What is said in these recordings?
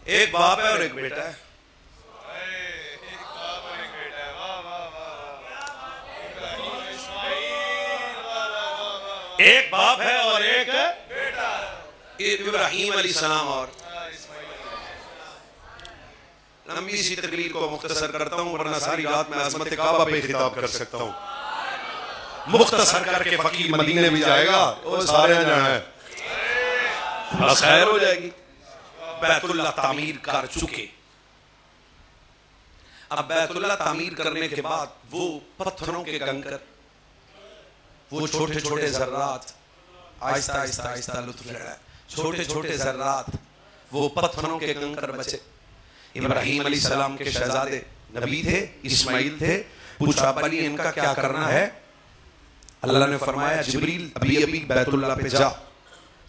एक बाप है और एक बेटा है। एक बाप है और एक बेटा, इब्राहीम अलैहिस्सलाम और लंबी सी तकरीर को मुख्तसर करता हूं वरना सारी रात में अज़मत काबा पे खिताब कर सकता हूं। मुख्तसर करके फकीर मदीने भी जाएगा, वो सारे जाना है, बस खैर हो जाएगी। बैतुल्लाह तामीर कर चुके, अब बैतुल्लाह तामीर करने के बाद वो पत्थरों के कंकर, वो छोटे छोटे जर्रात, आहिस्ता आहिस्ता आहिस्ता लुत्फ ले रहा है, छोटे छोटे जर्रात, वो पत्थरों के कंकर बचे। इब्राहीम अलैहिस्सलाम के शहजादे नबी थे, इस्माइल थे। पूछा बनी इनका क्या करना है? अल्लाह ने फरमाया जिब्रील अभी अभी बैतुल्लाह पे जा,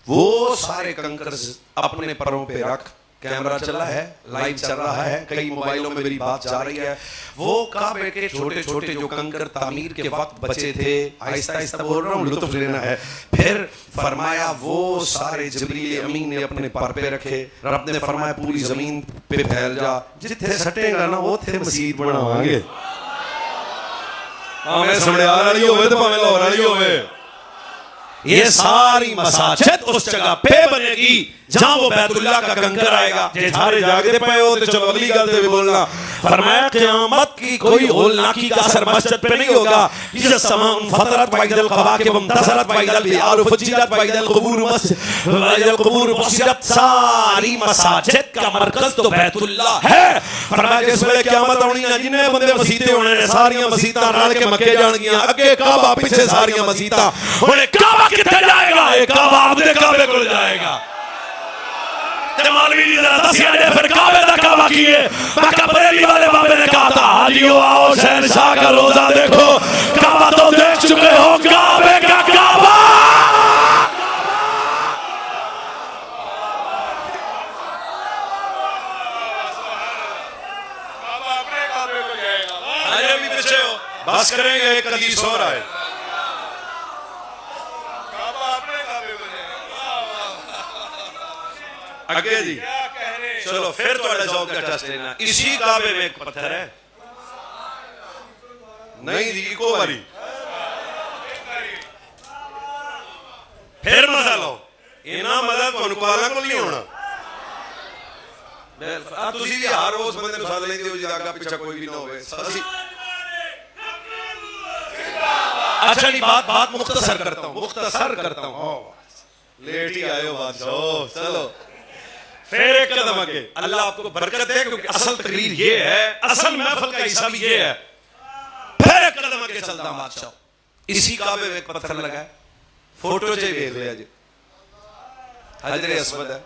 वो सारे कंकर अपने परों पे रख। कैमरा चला है, लाइव चल रहा है, कई मोबाइलों में मेरी बात जा रही है। वो काबे के छोटे छोटे जो कंकर तामीर के वक्त बचे थे, आहिस्ता आहिस्ता बोल रहा हूँ, लुत्फ लेना है। फिर फरमाया वो सारे जिब्रील अमीन ने अपने पर पे रखे। रब ने फरमाया पूरी जमीन पे फैल जा, जिथे सटेगा ना वो थे मस्जिद बनावांगे। भावें समझदार वाली होवे तो भावें लाहौर वाली होवे, ये सारी मसाजिद उस जगह पे बनेगी जहां वो बैतुल्लाह का कंकर आएगा। जे सारे जागते पे हो तो चलो अगली गल पे भी बोलना। फरमाया क़यामत की कोई होलनाकी का असर मस्जिद पे नहीं होगा। इज़ समाउन फतरत वइदल कवाकिब मुंतसरत वइदल बिहार फुज्जिरत वइदल क़ुबूर बुसिरत, सारी मसाजिद का मरकज तो बैतुल्लाह है। फरमाया जिस वेले क़यामत आनी ना, जिन्ने बंदे मसीते होने ने सारियां मसीतां रल के मक्के जाणगियां, अगे काबा पीछे सारियां मसीतां। हुण काबा किथे जाएगा? ये काबा अपने काबे को जाएगा। मौलवी जी जरा दसिया दे फिर काबे दा काबा की है। मक्का बरेली वाले बाबे ने कहा था हाजियो आओ शहनशाह का रोजा देखो, काबा तो देख चुके हो, काबे का काबा। काबा अपने काबे को जाएगा। अरे भी पीछे हो, बस करेंगे, एक हदीस हो रहा है, आगे जी चलो फिर थोड़ा जौक का टेस्ट लेना। इसी काबे में एक पत्थर है, नहीं जी को बारी फिर मजा लो, इना मजा तो अनुकाला को नहीं होना। अब तुसी भी हर उस बंदे को साथ लेंदे हो जिदा आगे पीछे कोई भी ना होवे। अच्छा नहीं, बात मुख्तसर करता हूं, लेट ही आए हो बादशाह। चलो फिर एक कदम आगे, अल्लाह आपको बरकत दे, क्योंकि असल तकरीर ये है, असल महफिल का हिस्सा भी ये है। फिर एक कदम आगे चलता बादशाह, इसी काबे में एक पत्थर लगा है, फोटो च देख लिया जी, हजरे अस्वद है।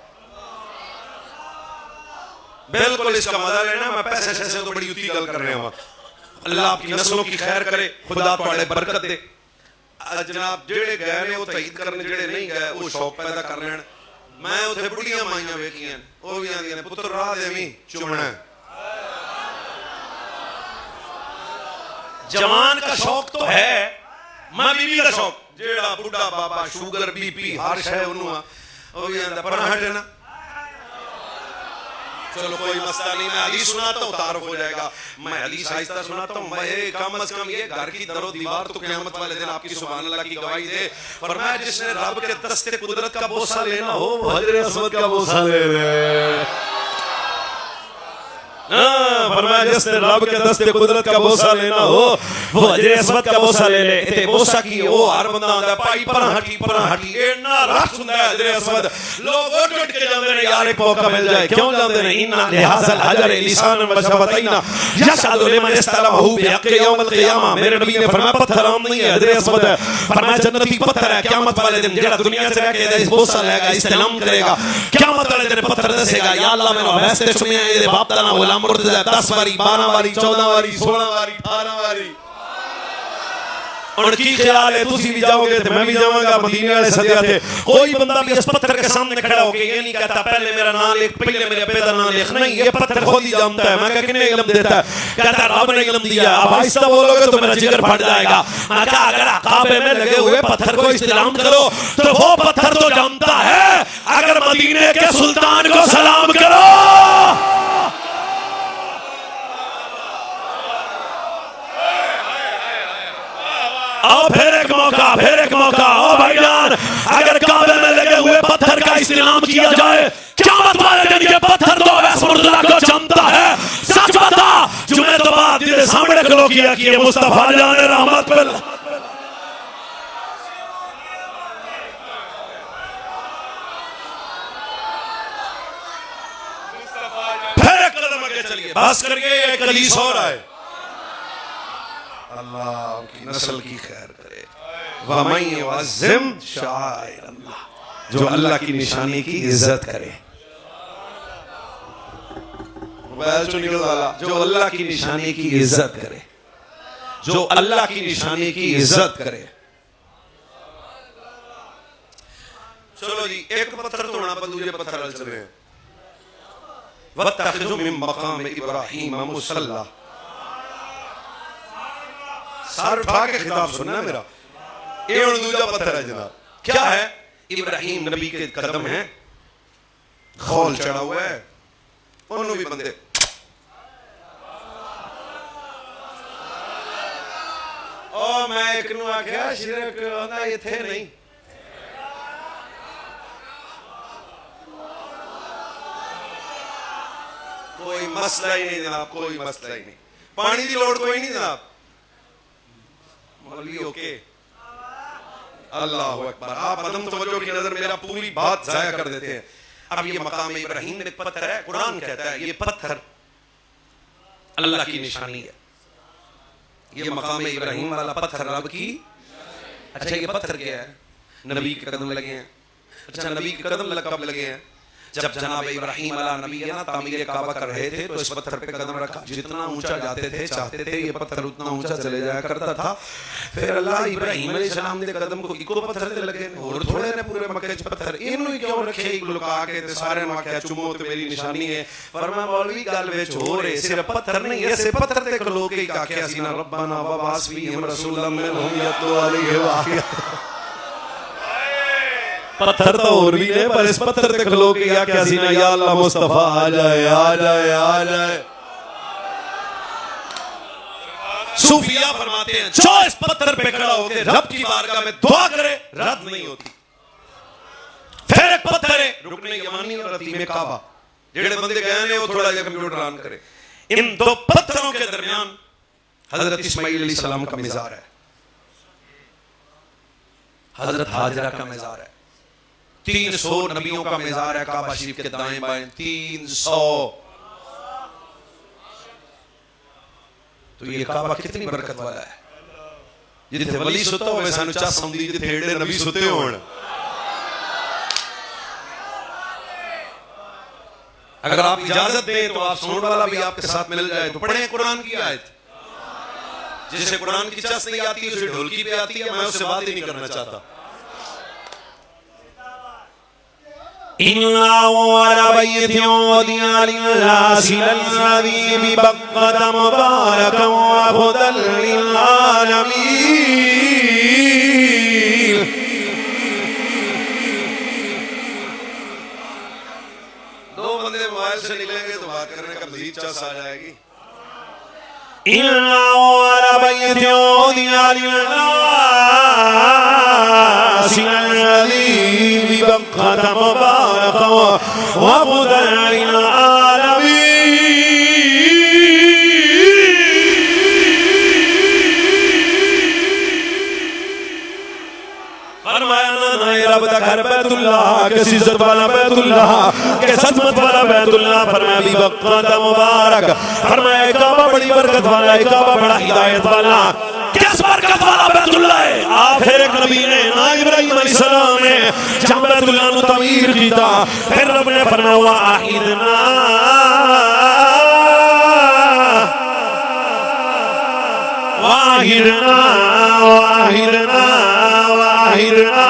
बिल्कुल इसका मजा लेना। मैं पैसे शैसे तो बड़ी युति गल कर रहे हूं, अल्लाह आपकी नस्लों की खैर करे, खुदा तुहाडे बरकत दे। जनाब जेड़े गए ने वो तईद करने, जेड़े नहीं गए वो शौक पैदा कर लेन। मैं उथे बुढ़ियां माइयां वेखियां, वो भी आंदियां ने पुत्र राह देवी चुमना। जवान का शौक तो है, मां बीबी का शौक, जेड़ा बुढ़ा बाबा शुगर बीपी हर शय उन्होंने वो भी आंदा पर हटे ना। चलो कोई मसला नहीं, मैं हदीस सुनाता हूँ, तारुफ हो जाएगा। मैं हदीस आहिस्ता सुनाता हूँ। मैं कम अज कम ये घर की दरो दीवार तो क़यामत वाले दिन आपकी सुभान अल्लाह की गवाही दे। फरमाया जिसने रब के दस्ते कुदरत का बोसा लेना हो वो हजरे अस्वद का बोसा ले ले। फरमाया जिसने रब के दस्ते कुदरत का बोसा लेना हो वो हजरे अस्वद का बोसा ले ले। इते बोसा की वो हर बंदा आंदा पाई पर हटी इतना रश हुंदा है हजरे अस्वद। लोग उठ उठ के जांदे ने, यार एक मौका मिल जाए, क्यों जांदे ने? इन्ना लिहाज़ल हजर लिसान व शफतैना यशहदु लिमन इस्तलमहु बिहक़ यौम क़ियामा। मेरे नबी ने फरमाया पत्थर आम नहीं है, हजरे अस्वद है। फरमाया जन्नती पत्थर है, क़यामत वाले दिन जेड़ा दुनिया से रह के इस बोसा लेगा, इस्तेलाम करेगा, क़यामत वाले दिन पत्थर दसेगा, या अल्लाह मैनू वास्ते चुमिया इहदे बाप दा नाम गुलाम मुर्तज़ा 10 वारी 12 वारी 14 वारी 16 वारी 18 वारी। और की ख्याल है तुसी भी जाओगे तो मैं भी जाऊंगा। मदीने वाले सदिया थे, कोई बंदा भी इस पत्थर के सामने खड़ा होके ये नहीं कहता पहले मेरा नाम लिख, पहले मेरे अब्बे दा नाम लिख। नहीं, ये पत्थर खुद ही जानता है। मैं कहा किसने इल्म देता है? कहता रब ने इल्म दिया। अब आहिस्ता बोलोगे तो मेरा जिगर फट जाएगा। मैं कहा अगर काबे में लगे हुए पत्थर को इस्तेलाम करो तो वो पत्थर तो जानता है, अगर मदीने के सुल्तान को सलाम करो आओ फिर एक मौका। ओ भाईजान, अगर काबे में लगे हुए पत्थर का इस्तेमाल किया जाए, क़यामत वाले दिन ये पत्थर तो वैस मुर्तज़ा को जमता है। सच बता, जुमे तो बाद तेरे सामने खलो किया कि मुस्तफा जाने रहमत पे फिर एक कदम आगे चलिए, बस करिए, एक हदीस और आए। अल्लाह की नस्ल की खैर करे। वमन युअज़्ज़िम शाइर अल्लाह, जो अल्लाह की निशानी की इज्जत करे। मोबाइल चुनिए वाला, जो अल्लाह की निशानी की इज्जत करे, जो अल्लाह की निशानी की इज्जत करे। चलो जी, एक पत्थर तोड़ना पर दूसरे पत्थर चल रहे हैं। वत्तखिज़ू मिन मक़ाम इब्राहीम मुसल्ला। सर उठा के खिताब सुनना मेरा। ये दूसरा पत्थर है जनाब, क्या है? इब्राहीम नबी के कदम है, खौल चढ़ा हुआ है, उन्होंने भी बंदे ओ मैं एक नु आख्या शिरक होंदा ये थे नहीं। कोई मसला ही नहीं जनाब, कोई मसला ही नहीं। पानी की लोड़ कोई नहीं जनाब। मौलवी ओके, अल्लाह अकबर। आप अदम तवज्जो की नजर मेरा पूरी बात जाया कर देते हैं। अब ये मकाम इब्राहीम में पत्थर है, कुरान कहता है ये पत्थर अल्लाह की निशानी है। ये मकाम इब्राहीम वाला पत्थर रब की। अच्छा, ये पत्थर क्या है? नबी के कदम लगे हैं। अच्छा, नबी के कदम कब लगे हैं? जब जनाब इब्राहीम अला नबी है ना तामीर काबा कर रहे थे, तो इस पत्थर पे कदम रखा। जितना ऊंचा जाते थे, चाहते थे ये पत्थर उतना ऊंचा चले जाया करता था। फिर अल्लाह इब्राहीम अलैहिस्सलाम दे कदम को इको पत्थर ते लगे और थोड़े ने पूरे मक्के च पत्थर इनू क्यों रखे एक लुका के ते सारे ने आख्या चुमो ते मेरी निशानी है। फरमाया मौलवी गल विच हो रे, सिर्फ पत्थर नहीं, ऐसे पत्थर ते खलो के आख्या सी ना रब्बाना वबास फीहिम रसूलन मिनहुम यतलू अलैहि व पत्थर तो और भी है, पर इस पत्थर ते खलो के आख्या सी ना या अल्लाह मुस्तफा आ जाए, आ जाए, आ जाए। सूफिया फरमाते हैं जो इस पत्थर पे खड़ा होकर रब की बारगाह में दुआ करे रद्द नहीं होती। फिर एक पत्थर है रुकने यमानी और अतीम काबा, जेड़े बंदे गए ने वो थोड़ा जिहा कंप्यूटर ऑन करे। इन दो पत्थरों के दरमियान हजरत इस्माइल अलैहिस्सलाम का मज़ार है, हजरत हाजरा का मज़ार है। 300 नबियों का मज़ार है काबा शरीफ के दाएं बाएं, 300। तो ये काबा कितनी बरकत वाला है। जिथे वली सुता होवे सानू चा सौंदी, जिथे एड़े नबी सुते होण। अगर आप इजाजत दें तो आप सोने वाला भी आपके साथ मिल जाए तो पढ़ें कुरान की आयत। जिसे कुरान की चस नहीं आती उसे ढोलकी पे आती है, मैं उससे बात ही नहीं करना चाहता। इन्ना वाला बैतिन वदिया लिल्लाहि लल्लज़ी बिबक्कत मुबारकन व हुदल लिल आलमीन। दो बंदे मोबाइल से निकलेंगे तो बात करने का मजीद चस आ जाएगी। इन्ना वाला बैतिन वदिया लिल्लाहि लल्लज़ी बिबक्कत मुबारकन व हुदल लिल रब दा घर बैतुल्लाह के इज्जत वाला बैतुल्लाह के सजमत वाला बैतुल्लाह। फरमाया बिबक्कत मुबारक, फरमाया काबा बड़ी बरकत वाला है, काबा बड़ा हिदायत वाला। किस बरकत वाला बैतुल्लाह है? आखिर एक नबी ने ना इब्राहीम अलैहिस्सलाम ने जब बैतुल्लाह नु तमीर कीता, फिर रब ने फरमाया वाहिदना वाहिदना वाहिदना वाहिदना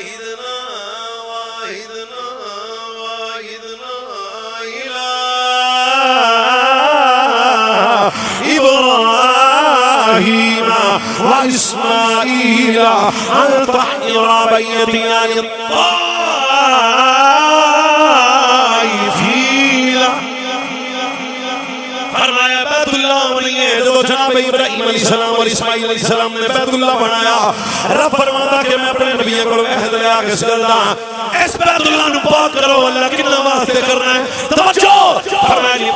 वाहिदना वाहिदना वाहिदना इला इब्राहीम व इस्माईल अन तहरा बैती लित्ताइफीन। फरमाया बैतुल्लाह बनिए। जब जनाब इब्राहीम अलैहिस्सलाम और इस्माईल अलैहिस्सलाम ने बैतुल्लाह बनाया, रब फरमाता कि मैं अपने नबियों को अहद लिया के सल्ला इस बैतुल्लाह नु पाक करो। अल्लाह कितना वास्ते करना है, तवज्जो। फरमाया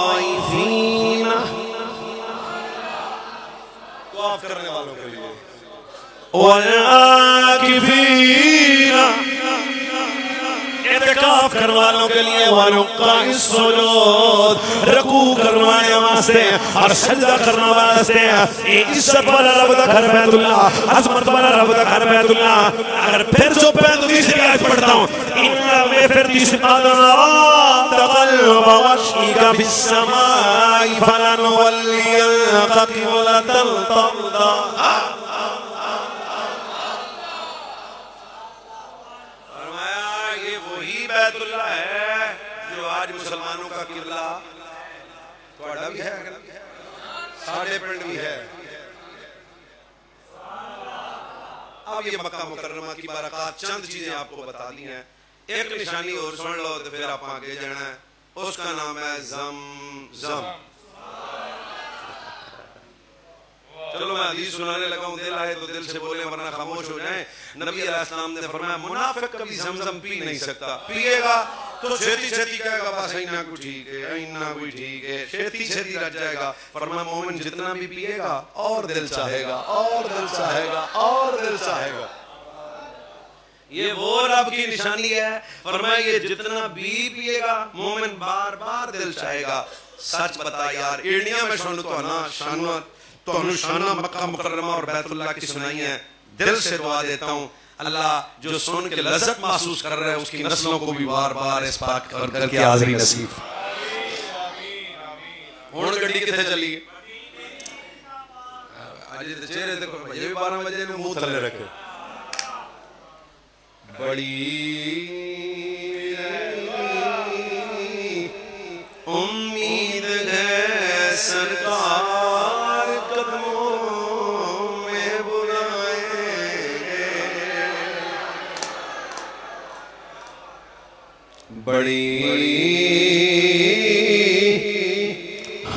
वाइफीन तवाफ करने वालों के लिए, वाकिफीन इत्काफ करने वालों के लिए, रकू करवाने वास्ते और सजदा करने वास्ते। इज्जत वाला रब दा घर बैतुल्लाह, अजमत वाला रब दा घर बैतुल्लाह। अगर फिर जो तीसरी आयत पढ़ता हूं, इन्ना में फिर तीसरी तक़ल्लुब वजहिका फिस्समाई फलनुवल्लियन्नका क़िबलतन तर्दाहा। बैतुल्लाह है जो आज मुसलमानों का किबला थोड़ा भी है, साढ़े पिंड भी है। अब ये मक्का मुकर्रमा की बरकत चंद चीजें आपको बता दी हैं। एक निशानी और सुन लो तो फिर आप आगे जाना है। उसका नाम है ज़म-ज़म। चलो मैं हदीस सुनाने लगा हूं, दिल आए तो दिल से बोले वरना खामोश हो जाएं। नबी अलैहिस्सलाम ने फरमाया मुनाफिक कभी ज़मज़म पी नहीं सकता, पिएगा तो छेती छेती कहेगा बस इन्ना कोई ठीक है, इन्ना कोई ठीक है, छेती छेती रच जाएगा। फरमाया मोमिन जितना भी पिएगा और दिल चाहेगा और दिल चाहेगा और दिल चाहेगा। ये वो रब की निशानी है। फरमाया ये जितना भी पिएगा मोमिन बार बार दिल चाहेगा। सच बता यार, एड़ियां में सुन तो ना शाना तो शाना मक्का मुकर्रमा और बैतुल्लाह की सुनाई है। दिल से दुआ देता हूँ अल्लाह जो सुन के लज़्ज़त महसूस कर रहे हैं उसकी नस्लों को भी बार बार इस पाक करके हाज़िरी नसीब। हुण गड्डी किथे चली है? आज चेहरे देखो बजे भी 12 बजे ने मुंह थले रखे। बड़ी उम्मीद है सरकार कदमों में बुलाएंगे। बड़ी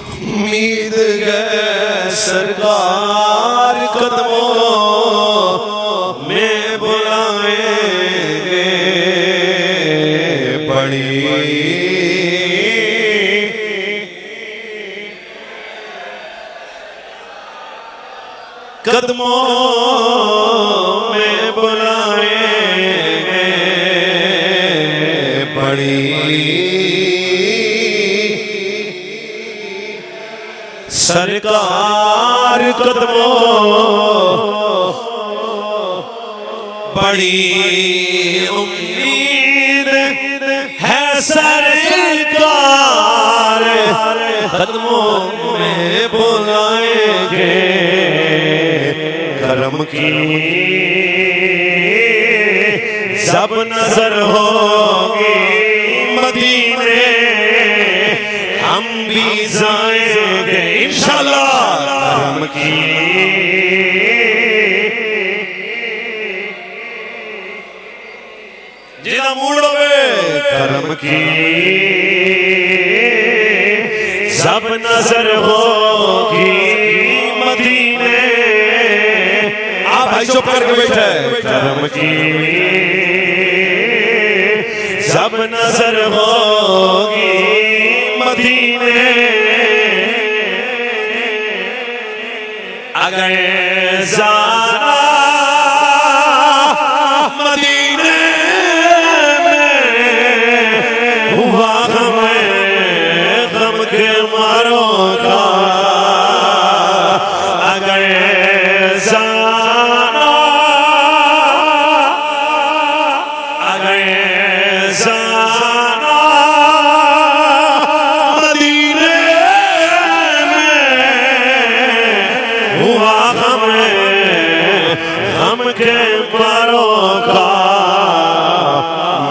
उम्मीद है सरकार कदमों में बुलाएंगे। बड़ी कदमों में बुलाएंगे। बड़ी सरकार कदमों, बड़ी उम्मीद है सरकार कदमों में बुलाएंगे। करम की सब नजर होगी मदीने, हम भी जाएंगे इंशाअल्लाह। करम की जिदा मूड होवे, करम की सब नजर होगी मदीने। आप भाई चुप करके बैठे। करम की सब नजर होगी मदीने। अगर ज़ारा मदीने में हुआ गम के मारो का, अगर मदीने में हुआ गम मारों का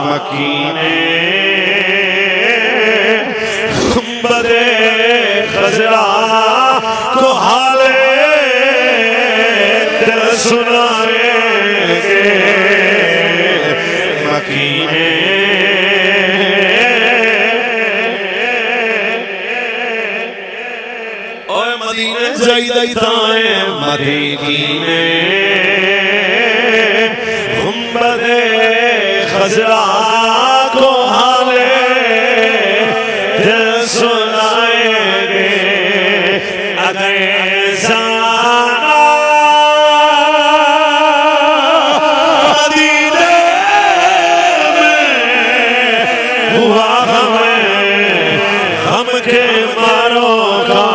मकीने गुंबदे खजरा को हाले दिल सुनाएंगे मकीने ओए मदीने जाइदा ताए मदीने गुंबदे खजरा को हाले दिल सुनाएंगे अगर जाना मदीने में हुआ हमें हम के मारों का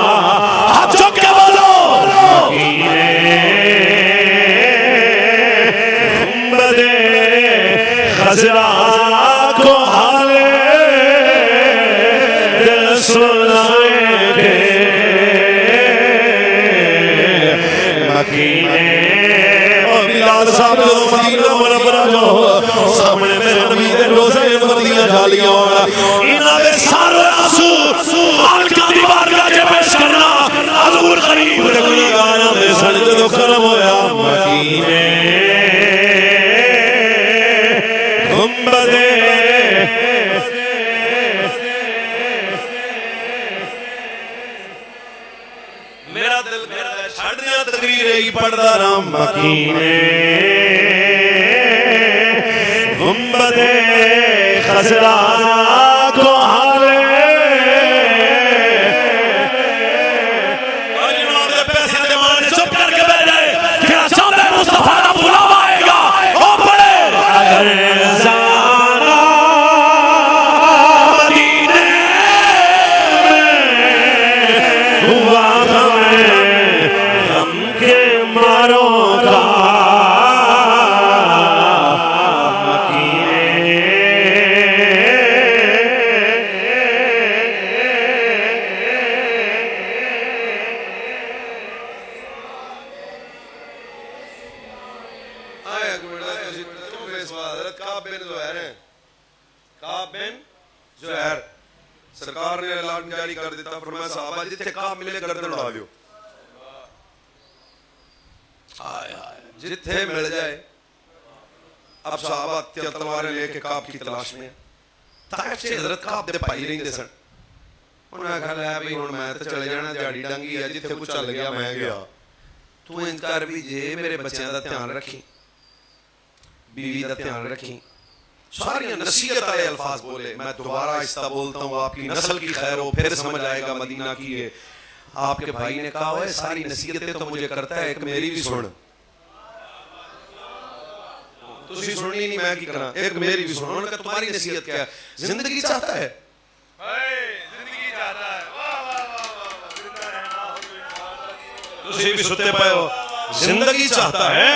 हाथ चौक के बोलो मदीने गुंबदे खजरा को हाले दिल सुनाएंगे मकीने और बिलाल साहब जो मदीना मुनव्वरा जो सामने मेरे नबी दे रोज़े मदीना जालियां वाला इन्हां दे सारे आंसू आका दी बारगाह च पेश करना हजूर करीब दे गुनाहगारां दे सजदे तो खत्म होया मदीने गुंबदे मेरा दिल करदा है छड़ दियां तकरीरें ही पढ़दा रहां मकीने गुंबदे खजरा को हाले और इमाम दे पैसे दे माने चुप करके बैठ जाए क्या चाहते मुस्तफा दा बुलावा आएगा ओ पढ़े अगर जाना मदीने में हुआ हमें गम के मारों का सरकार ने ऐलान जारी कर दिता फरमाया साहबा जिथे काब मिले गर्दन उड़ा दियो जिथे मिल जाए अब साहबा तलवारें लेके काब की तलाश में ताइफ से हजरत काब दे भाई रहिंदे सन उन्हें कहा है भाई हुण मैं तो चले जाना दिहाड़ी डांगी है जिथे कुछ चल गया मैं गया तू इंज कर भी जे मेरे बच्चों का ध्यान रखी बीवी का ध्यान रखी सारी नसीहत वाले अल्फाज बोले मैं दोबारा आहिस्ता बोलता हूँ आपकी नस्ल की खैर हो फिर समझ आएगा मदीना की है आपके भाई ने कहा है सारी नसीहतें तो मुझे करता है एक मेरी भी सुन तुसी सुननी नहीं मैं की करा एक मेरी भी सुनो उन्होंने कहा तुम्हारी नसीहत क्या है जिंदगी चाहता है जिंदगी चाहता है वाह वाह वाह तुसी भी सुते पे हो जिंदगी चाहता है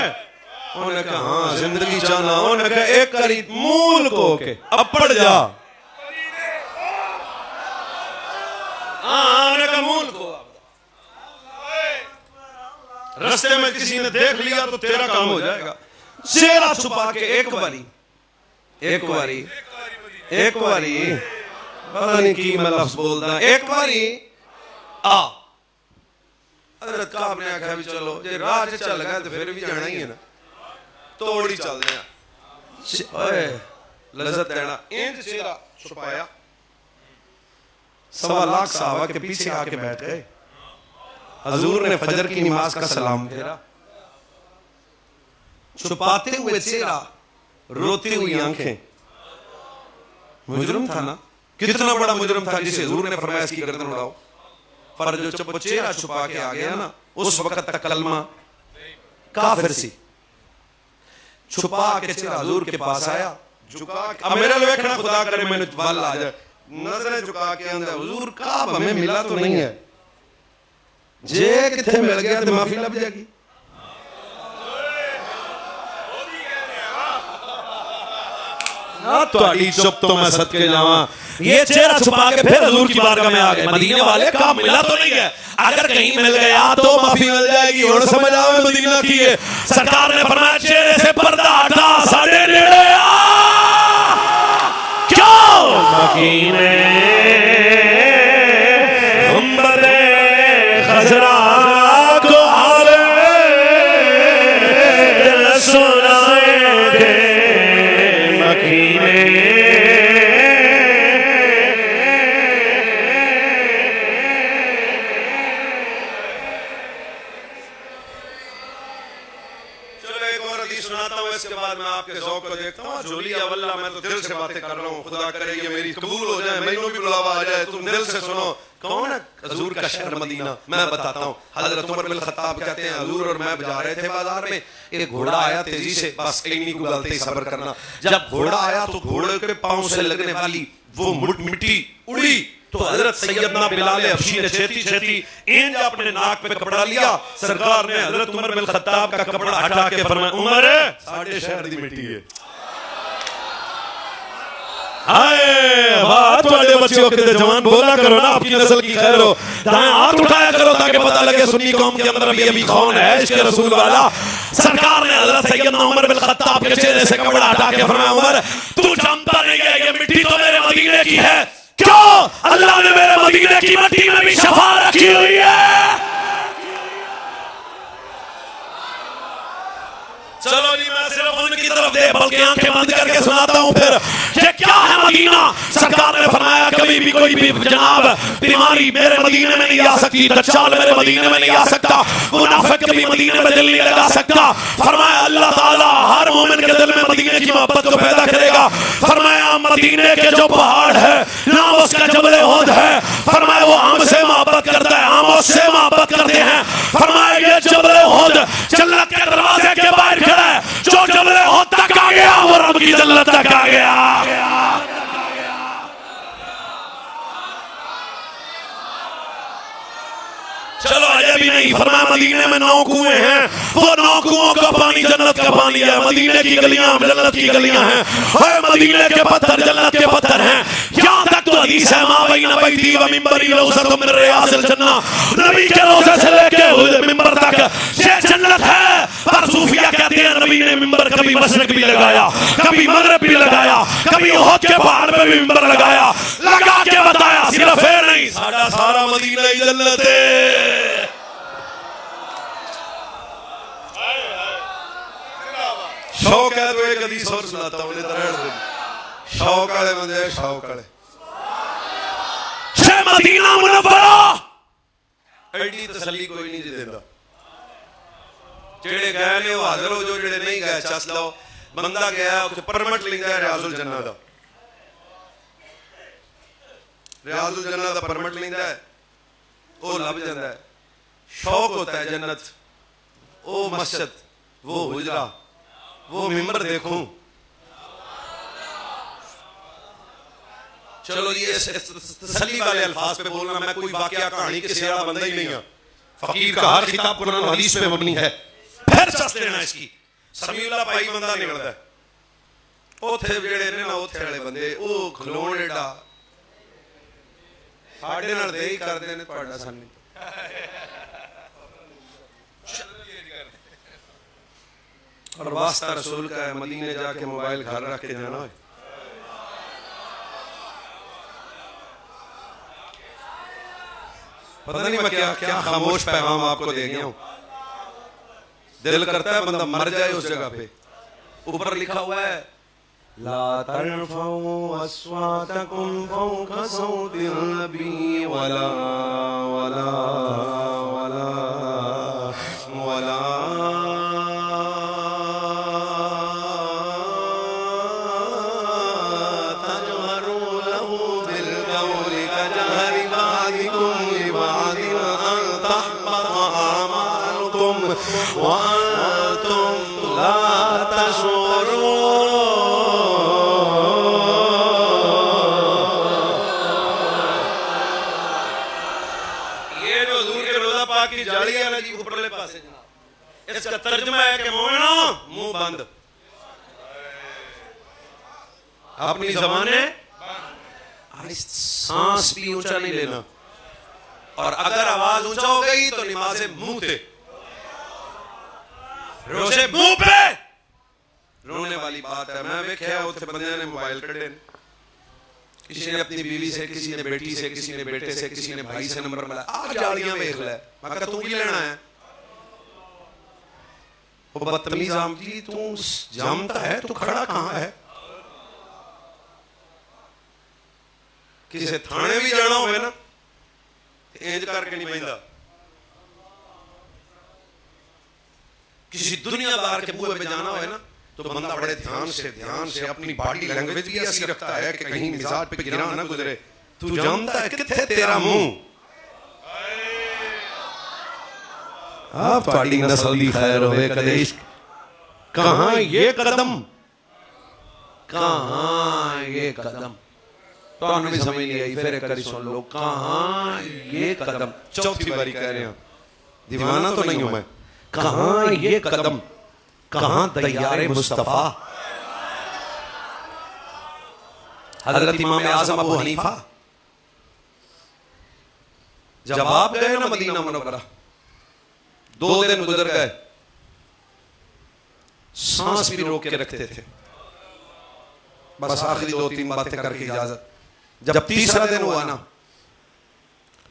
उन्होंने कहा हाँ जिंदगी चाहना उन्होंने कहा एक करी मूल को के अपड़ जा उन्होंने कहा मूल को रास्ते में किसी ने देख लिया तो तेरा काम हो जाएगा चेहरा छुपा के एक बारी पता नहीं की मैं लफ्ज बोलता एक बारी आ हजरत काब ने आखा भी चलो जे राह च चल गया तो फिर भी जाना ही है ना तोड़ी चलते हैं लज़्ज़त देना इंज चेहरा छुपाया 1.25 लाख सहाबा के पीछे आके बैठ गए हजूर ने फजर की नमाज का सलाम फेरा छुपाते हुए चेहरा रोती हुई आंखें मुजरिम था ना कितना बड़ा मुजरिम था जिसे हजूर ने फरमाया इसकी गर्दन उड़ाओ पर जो चेहरा छुपा के आ गया ना उस वक्त तक कलमा काफिर सी छुपा के चेहरा हजूर के पास आया झुका के अब मेरे लिए देखना खुदा करे मैंने वल आ जाए नजरें झुका के अंदर हुजूर काब हमें मिला तो नहीं है जे किथे मिल गया तो माफी लग जाएगी ना तो चुप तो मैं सदके जावा ये चेहरा छुपा के फिर हजूर की बारगाह में आ गए। मदीने वाले काम मिला तो नहीं है, अगर कहीं मिल गया तो माफी मिल जाएगी। और समझ आओ मदीना की है। सरकार ने फरमाया चेहरे से पर्दा हटा, साढ़े नेड़े आ। क्यों? मकीने उम्मरे खजरा को हाले सुनाएंगे। मकीने इसके बाद मैं आपके ज़ौक़ को देखता हूँ। जोली अवल्ला मैं तो दिल से बातें कर रहा हूँ, खुदा करे ये मेरी कबूल हो जाए, मैनू भी बुलावा आ जाए, तुम दिल से सुनो। कौन है हजूर का शहर मदीना? मैं बताता हूँ। हजरत उमर बिन खत्ताब कहते हैं हजूर और मैं जा रहे थे बाजार में, एक घोड़ा आया तेजी से, बस इन्हीं को गलती सब्र करना। जब घोड़ा आया तो घोड़े के पांव से लगने वाली वो मिट्टी उड़ी, तो हजरत सैयदना बिलाल हबशी ने छेती छेती इंज अपने नाक पे कपड़ा लिया। सरकार ने हजरत उमर बिन खत्ताब का कपड़ा हटा के फरमाया उमर साढ़े शहर दी मिट्टी है। हाय बात वाले बच्चों के जवान बोला करो ना, आपकी नस्ल की खैर हो। दाएं हाथ उठाया करो ताकि पता लगे सुन्नी कौम के अंदर अभी कौन है इसके रसूल वाला। सरकार ने हजरत सैयदना उमर बिन खत्ताब के चेहरे से कपड़ा हटा के फरमाया उमर तू जानता नहीं है ये मिट्टी तो मेरे मदीने की है। क्यों? अल्लाह ने मेरे मदीने की मिट्टी में भी शफा रखी हुई है। चलो जी मैं सिर्फ उनकी तरफ दे बल्कि आंखें बंद करके सुनाता हूँ फिर ये क्या है मदीना। सरकार ने फरमाया कभी भी कोई भी जनाब बीमारी मेरे मदीने में नहीं आ सकती, दज्जाल मेरे मदीने में नहीं आ सकता, मुनाफिक कभी मदीने में दिल नहीं लगा सकता। फरमाया अल्लाह ताला हर मोमिन के दिल में मदीने की मोहब्बत को पैदा करेगा। फरमाया मदीने के जो पहाड़ है नाम उसका जबल उहद है। फरमाया वो आम से मोहब्बत करता है, आम उससे मोहब्बत करते हैं। फरमाया ये जबल उहद जन्नत के दरवाजे के बाहर खड़ा है, जो जबल उहद तक आ गया वो रब की जन्नत तक आ गया। चलो अजय भी नहीं। फरमाया मदीने में 9 कुएं हैं, वो 9 कुओं का पानी जन्नत का पानी है। मदीने की गलियां जन्नत की गलियां हैं, मदीने के पत्थर जन्नत के पत्थर हैं। यहाँ तक तो हदीस है मा बैना बैती व मिंबरी लौसतुम मिन रियासिल जन्नह, नबी के रोज़े से लेके मिंबर तक ये जन्नत है। पर सूफिया कहते हैं नबी ने मिंबर कभी मशरिक भी लगाया, कभी मगरिब भी लगाया, कभी उहद के पहाड़ पे भी मिंबर लगाया, लगा के बताया सिर्फ नहीं साडा सारा मदीना ही जन्नत है। शौक है तो एक हदीस और सुनाता हूं। शौक वाले बंदे शौक वाले मदीना मुनव्वरा एडी तसल्ली कोई नहीं देता। जेड़े गए ने वो हाजिर हो, जो जेड़े नहीं गए चस लो। बंदा गया उसे परमिट लिंदा है रियाजुल जन्नह दा, रियाजुल जन्नह दा परमिट लिंदा है, वो लभ जाता है। शौक होता है जन्नत, वो मस्जिद, वो हुजरा, वो मिंबर देखूं। चलो ये तसल्ली वाले अल्फाज पे बोलना, मैं कोई वाकया कहानी के सियाड़ा बंदा ही नहीं है। फकीर का हर किताब कुरान हदीस पे मबनी है। फिर चस लेना इसकी समीउल्लाह भाई बंदा निकलता है ओथे जेड़े ने ना ओथे वाले बंदे ओ खलोण एडा साडे नाल दे ही करदे ने तुहाडा सानी और वास्ता रसूल का है मदीने जाके मोबाइल घर रख के जाना है। पता नहीं मैं क्या क्या खामोश पैगाम आपको दे गया हूं। दिल करता है बंदा मर जाए उस जगह पे। ऊपर लिखा हुआ है ला तरफऊ अस्वातकुम फौका सौतिल नबी वला वला वला वला इसका तर्जुमा है कि मोमिनो मुंह बंद, अपनी ज़बानें सांस भी ऊंचा नहीं लेना, और अगर आवाज ऊंचा हो गई तो नमाज़े मुंह पे, रोजे मुंह पे। रोने वाली बात है। मैं वेख्या उत्थे बंदे ने मोबाइल कढ़े, किसी ने अपनी बीवी से, किसी ने बेटी से, किसी ने बेटे से, किसी ने भाई से नंबर मिला। आ जालियां वेख ले। मैं कहा तू की लेना है? वो बदतमीज आम जी, तू जमता है, तू खड़ा कहां है? किसी थाने भी जाना हो ना, इंज करके नहीं बहिंदा। किसी दुनियादार के मुंह पे जाना हो ना, तो बंदा बड़े ध्यान से अपनी बॉडी लैंग्वेज भी ऐसी रखता है कि कहीं मिजाज पे गिरा ना गुजरे। तू जानता है किथे तेरा मुंह? आप थोड़ी नस्ल दी खैर होवे कदे इश्क। कहां ये कदम, कहां ये कदम? तो भी समझ नहीं आई, फिर एक बारी सुन लो। कहां ये कदम? चौथी बारी कह रहे हैं, दीवाना तो नहीं हूं मैं। कहां ये कदम, कहां तैयारे मुस्तफा? हजरत इमाम आजम अबू हनीफा जब आप गए ना मदीना मुनव्वरा, 2 दिन गुजर गए, सांस भी रोक के रखते थे, बस आखिरी 2-3 बातें करके इजाजत। जब तीसरा दिन हुआ ना,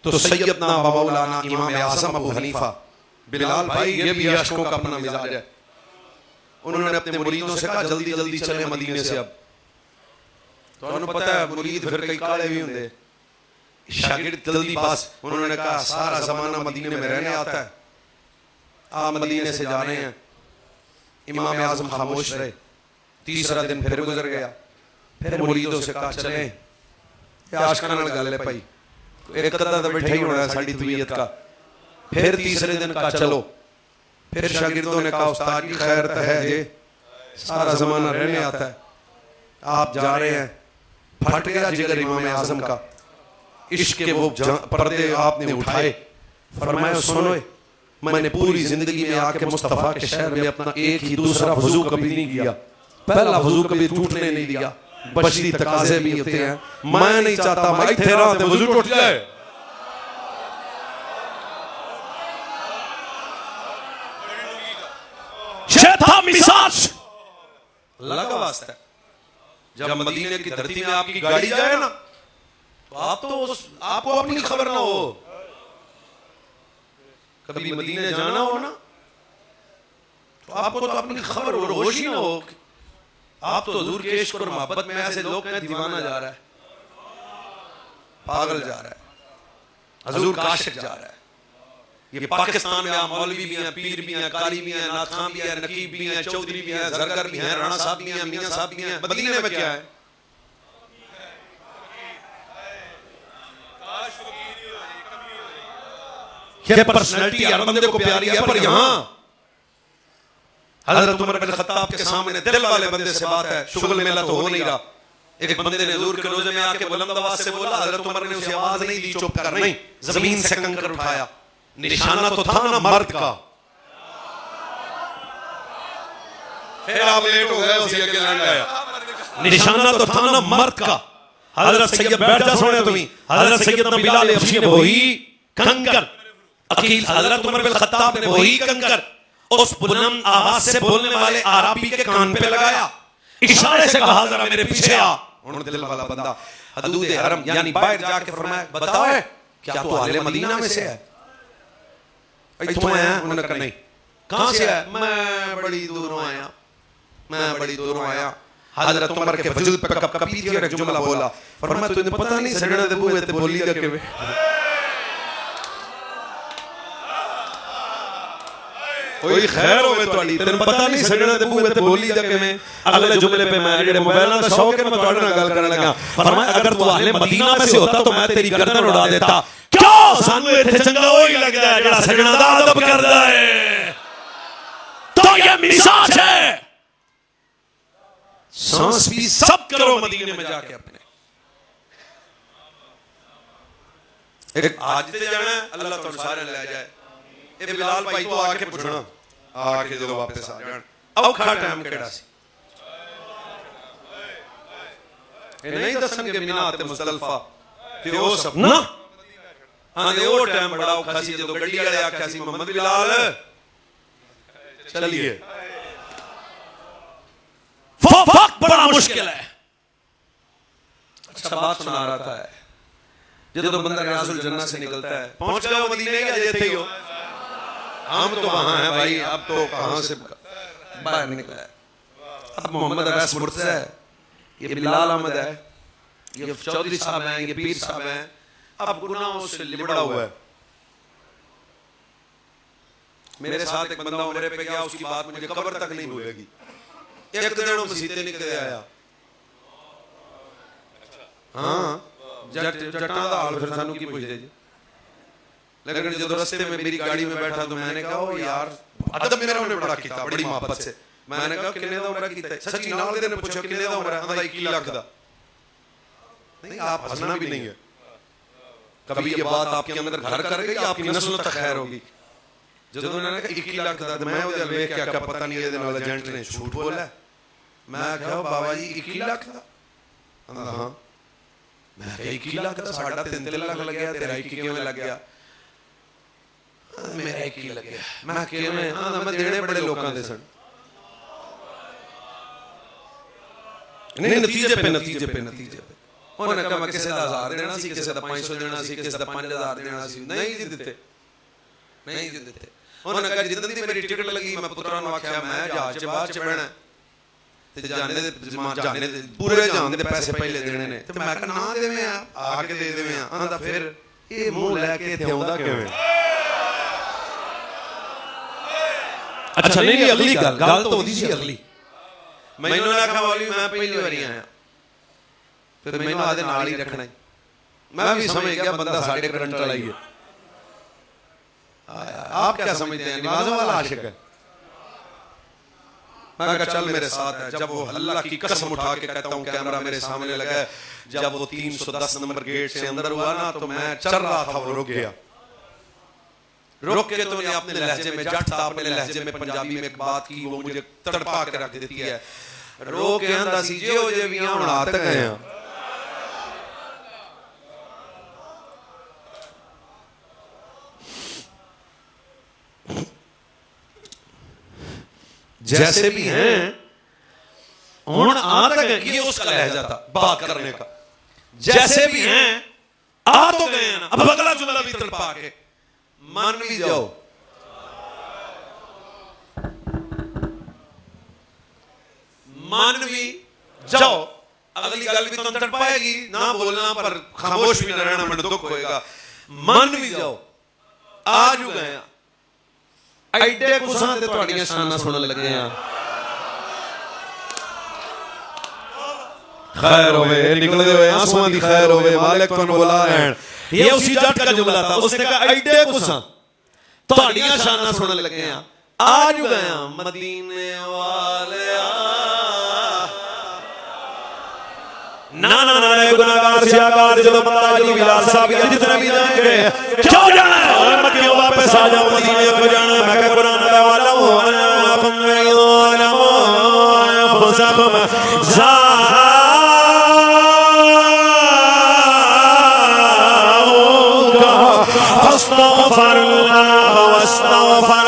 तो सैयदना व मौलाना इमाम आजम अबू हनीफा, बिलाल भाई ये भी अशकों का अपना मिजाज है, उन्होंने अपने मुरीदों से कहा जल्दी जल्दी चले मदीने से। अब तो उन्हें पता है मुरीद फिर कई काले भी होंगे, शागिर्द जल्दी पास। उन्होंने कहा सारा जमाना मदीने में रहने आता है, आप मदीने से जा रहे हैं। इमाम आजम खामोश रहे। तीसरा दिन फिर गुजर गया, फिर मुरीदों से कहा चले, आशिकाना गल है भाई, एक कदा तो बैठा ही होना है साड़ी तबीयत का। फिर तीसरे दिन कहा चलो, फिर शागिर्दों ने कहा उस्ताद की खैर तो है ये, सारा जमाना रहने आता है, आप जा रहे हैं। फट गया जिगर इमाम आजम का, इश्क के वो पर्दे आपने उठाए, फरमाया सुनो, मैंने पूरी जिंदगी में आके मुस्तफा के शहर में अपना एक ही दूसरा वजू कभी नहीं किया, पहला वजू कभी टूटने नहीं दिया। बशरी तकाजे भी होते हैं, मैं नहीं चाहता मैं इत्थे रहा ते वजू टूट जाए। शेथा मिसाज लगा वास्ता। जब मदीने की धरती में आपकी गाड़ी जाए ना, तो आप तो आपको अपनी खबर ना हो। कभी मदीने जाना हो ना, तो आपको तो अपनी खबर और होश ही ना हो। आप तो हुजूर के इश्क और मोहब्बत में ऐसे लोग हैं, दीवाना जा रहा है, पागल जा रहा है, हुजूर का आशिक जा रहा है। ये पाकिस्तान में मौलवी भी हैं, पीर भी हैं, कारी भी हैं, नाथखां भी हैं, नकीब भी हैं, चौधरी भी हैं, जरगर भी हैं, राणा साहब भी हैं, मियां साहब भी हैं। मदीने में क्या है? ये पर्सनैलिटी हर बंदे को प्यारी है, पर यहां हजरत उमर बिन खत्ताब के सामने दिल वाले बंदे से बात है, शुगल मेला तो हो नहीं रहा। एक बंदे ने हुजूर के रोजे में आके बुलंद आवाज से बोला, हजरत उमर ने उसे आवाज नहीं दी, चुप कर, नहीं, जमीन से कंकर उठाया। निशाना तो था ना मर्द का। फिर आप लेट हो गए, उसी अकेले लड़ गया। निशाना तो था ना मर्द का। हजरत सैयद बैठ जा सोने तुम्हें, हजरत सैयदना बिलाल हबशी ने वही कंकर, अकील हजरत उमर बिन खत्ताब ने वही कंकर उस बुलंद आवाज से बोलने वाले आराबी के कान पे लगाया, इशारे से कहा जरा मेरे पीछे आ। उन्होंने दिल वाला बंदा हदूद हरम यानी बाहर जाके फरमाया, बताओ क्या तू अहले मदीना में से है? इत्थों आया? उन्होंने कहा नहीं। कहां से है? मैं बड़ी दूरों आया, मैं बड़ी दूरों आया। हजरत उमर के वजूद पे कपी थी और एक जुमला बोला, फरमाया तुझे पता नहीं सड़ने दे बूहे ते बोली दा के कोई खैर होवे तोड़ी, तेन पता नहीं सड़ने दे बूहे ते बोली दा के। अगले जुमले पे मैं जेड़े मोबाइल दा शौक है मैं तोड़े नाल गल करन लगा। फरमाया अगर तू अहले मदीना में से होता तो मैं तेरी गर्दन उड़ा देता। क्यों सानू इत्थे चंगा ओही लगदा है जेड़ा सजना दा अदब करदा है। तो ये मिजाज है। सांस भी सब करो मदीने में जाके अपने। एक आज ते जाना है, अल्लाह तो सारे ले जाए। ए बिलाल भाई तो आके पूछना, आके जो वापस आ जान। औखा टाइम केड़ा सी, ਇਹ ਨਹੀਂ ਦੱਸਣਗੇ ਮਿਨਾ ਤੇ ਮੁਜ਼ਦਲਫਾ ਤੇ ਉਹ ਸਪਨਾ ਹਾਂ ਤੇ ਉਹ ਟਾਈਮ ਬੜਾ ਔਖਾ ਸੀ ਜਦੋਂ ਗੱਡੀ ਵਾਲੇ ਆਖਿਆ ਸੀ ਮੁਹੰਮਦ ਬਿਲਾਲ चलिए वक्त बड़ा मुश्किल है। अच्छा बात सुना रहा था जब बंदा रियाजुल जन्नत से निकलता है पहुंच गए हो मदीने के अजय थे हो हम तो वहां हैं भाई अब तो कहां से बाहर निकला है। अब मोहम्मद अवैस मुर्तज़ा है, ये बिलाल अहमद है, ये चौधरी साहब हैं, ये पीर साहब हैं, अब गुनाहों से लिबड़ा हुआ है। मेरे साथ एक बंदा उम्रे पे गया, उसकी बात मुझे कब्र तक नहीं भूलेगी। एक दिन वो मसीते निकले आया हाँ जट्टां दा हाल फिर सानू की पुछदे जी। लेकिन जब रास्ते में मेरी गाड़ी में बैठा तो मैंने कहा ओ यार अदब मेरा उन्हें बड़ा कीता बड़ी मोहब्बत से। मैंने कहा किन्ने दा उम्रा कीता सच्ची नाल दे ने पूछो किन्ने दा उम्रा आंदा 21 लाख दा। नहीं आप हंसना भी नहीं है, कभी ये बात आपके अंदर घर कर गई आपकी नस्ल तक खैर होगी। जब उन्होंने कहा 21 लाख दा मैं ਉਹਦੇ ਵੱਲ ਵੇਖ ਕੇ ਆਖਿਆ ਪਤਾ ਨਹੀਂ ਇਹਦੇ ਨਾਲ ਏਜੰਟ ਨੇ ਝੂਠ ਬੋਲਿਆ। ਮੈਂ ਕਿਹਾ ਬਾਬਾ ਜੀ 21 ਲੱਖ ਦਾ ਆਂਦਾ ਹਾਂ। ਮੈਂ ਕਿਹਾ 21 ਲੱਖ ਦਾ ਸਾਡਾ 3 ਲੱਖ ਲੱਗਿਆ ਤੇਰਾ 21 ਕਿਵੇਂ ਲੱਗ ਗਿਆ? ਮੇਰਾ 21 ਲੱਗਿਆ। ਮੈਂ ਕਿਵੇਂ? ਆਂਦਾ ਮੈਂ ਦੇਣੇ ਬੜੇ ਲੋਕਾਂ ਦੇ ਸਨ। ਨਹੀਂ ਨਤੀਜੇ पे ਉਹਨੇ ਕਹਾ ਮੈਂ ਕਿਸੇ ਦਾ 1000 ਦੇਣਾ ਸੀ, ਕਿਸੇ ਦਾ 500 ਦੇਣਾ ਸੀ, ਕਿਸੇ ਦਾ 5000 ਦੇਣਾ ਸੀ, ਨਹੀਂ ਜੀ ਦਿੱਤੇ ਨਹੀਂ ਜੀ ਦਿੱਤੇ। ਉਹਨੇ ਕਹਾ ਜਿੱਦਣ ਦੀ ਮੇਰੀ ਟਿਕਟ ਲੱਗੀ ਮੈਂ ਪੁੱਤਰਾਂ ਨੂੰ ਆਖਿਆ ਮੈਂ ਜਹਾਜ਼ 'ਚ ਬਾਅਦ 'ਚ ਬਹਿਣਾ ਤੇ ਜਾਣੇ ਦੇ ਪੂਰੇ ਜਾਣ ਦੇ ਪੈਸੇ ਪਹਿਲੇ ਦੇਣੇ ਨੇ। ਤੇ ਮੈਂ ਕਿਹਾ ਨਾ ਦੇਵੇਂ ਆ ਕੇ ਦੇ ਦੇਵੇਂ। ਆਂਦਾ ਫਿਰ ਇਹ ਮੂੰਹ ਲੈ ਕੇ ਇੱਥੇ ਆਉਂਦਾ ਕਿਵੇਂ? अच्छा नहीं अगली गल तो होती सी अगली ਮੈਨੂੰ ਨਾ ਆਖਿਆ ਮੌਲਵੀ ਮੈਂ ਪਹਿਲੀ ਵਾਰੀ ਆਇਆ ਫਿਰ ਮੈਨੂੰ ਆਦੇ ਨਾਲ ਹੀ ਰੱਖਣਾ। मैं भी समझ गया बंदा साढ़े करंट वाला ही है। आप क्या समझते हैं नवाजों वाला आशिक है? मैं कहा चल मेरे साथ है। जब वो अल्लाह की कसम उठा के कहता हूँ कैमरा मेरे सामने लगा, जब वो 310 नंबर गेट से अंदर हुआ ना तो मैं चल रहा था, वो रुक गया। रुक के तो अपने लहजे में जट था, अपने लहजे में पंजाबी में एक बात की वो मुझे तड़पा के रख देती है। रो के आंदा सी जे हो जे भी हम हाथ गए हैं। जैसे भी हैं हुण आ तक ये उसका लहजा था बात करने का। जैसे भी हैं आ तो गए ना, अब अगला जुमला भी तड़पा के मान भी जाओ। मान भी जाओ, अगली गल भी तो तड़पाएगी ना, बोलना पर खामोश भी ना रहना, मन दुख होएगा। मान भी जाओ आज गए ਐਡੇ ਕੁਸਾਂ ਤੇ ਤੁਹਾਡੀਆਂ ਸ਼ਾਨਾਂ ਸੁਣਨ ਲੱਗੇ ਆ। खैर होवे निकले हुए आंसुओं की खैर होवे, मालिक तुम बुला रहे हैं। ये उसी जट का जुमला था। उसने कहा ऐडे कुसा ਤੁਹਾਡੀਆਂ शाना सुनन लगे हैं। आज गया मदीने वाले ना ना ना गुनाहगार सियाकार जब बंदा जो बिलाल साहब जितने भी जाएंगे क्यों जाना है और मत क्यों वापस आ जाओ मदीने को जाना है। मैं कह कुरान का वाला हूं अनकुम यलमो फसकुम जा फस्तगफिरुल्लाह वस्तगफर